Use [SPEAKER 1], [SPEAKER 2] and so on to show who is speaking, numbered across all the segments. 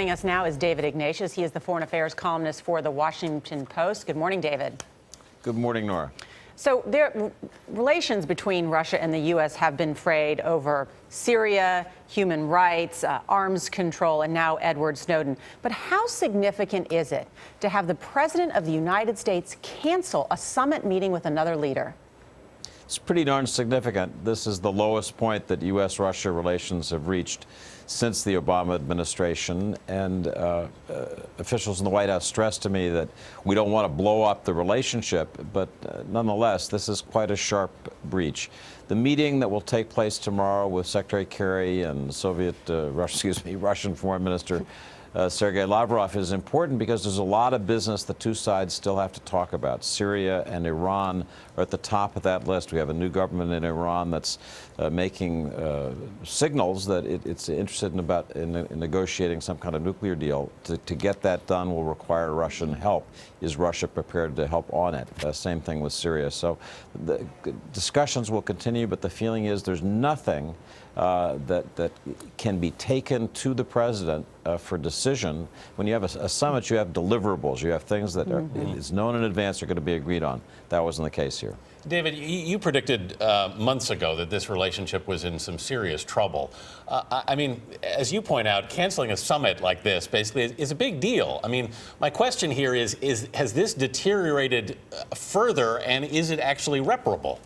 [SPEAKER 1] Joining us now is David Ignatius. He is the foreign affairs columnist for the Washington Post. Good morning, David.
[SPEAKER 2] Good morning, Nora.
[SPEAKER 1] So relations between Russia and the U.S. have been frayed over Syria, human rights, arms control, and now Edward Snowden. But how significant is it to have the President of the United States cancel a summit meeting with another leader?
[SPEAKER 2] It's pretty darn significant. This is the lowest point that U.S.-Russia relations have reached since the Obama administration, and officials in the White House stressed to me that we don't want to blow up the relationship, but nonetheless, this is quite a sharp breach. The meeting that will take place tomorrow with Secretary Kerry and Russian Foreign Minister Sergei Lavrov is important because there's a lot of business the two sides still have to talk about. Syria and Iran are at the top of that list. We have a new government in Iran that's making signals that it's interested in negotiating some kind of nuclear deal. To get that done will require Russian help. Is Russia prepared to help on it? Same thing with Syria. So the discussions will continue, but the feeling is there's nothing that can be taken to the president for decision. When you have a summit, you have deliverables. You have things that it's known in advance are going to be agreed on. That wasn't the case here.
[SPEAKER 3] David, you predicted months ago that this relationship was in some serious trouble. I mean, as you point out, canceling a summit like this basically is a big deal. I mean, my question here is has this deteriorated further, and is it actually reparable?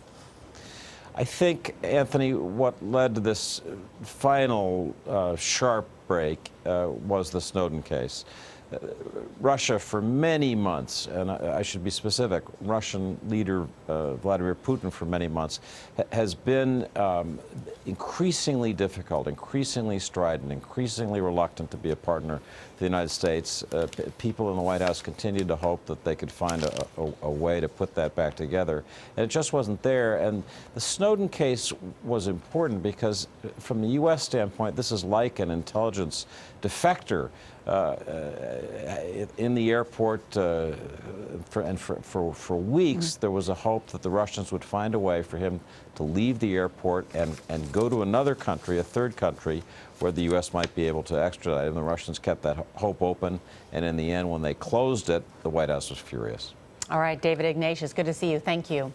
[SPEAKER 2] I think, Anthony, what led to this final sharp break was the Snowden case. Russia, for many months, and I should be specific, Russian leader Vladimir Putin for many months has been increasingly difficult, increasingly strident, increasingly reluctant to be a partner to the United States. People in the White House continued to hope that they could find a way to put that back together, and it just wasn't there. And the Snowden case was important because, from the U.S. standpoint, this is like an intelligence defector in the airport, for weeks there was a hope that the Russians would find a way for him to leave the airport and go to another country, a third country, where the U.S. might be able to extradite him. The Russians kept that hope open, and in the end, when they closed it, the White House was furious.
[SPEAKER 1] All right, David Ignatius, good to see you. Thank you.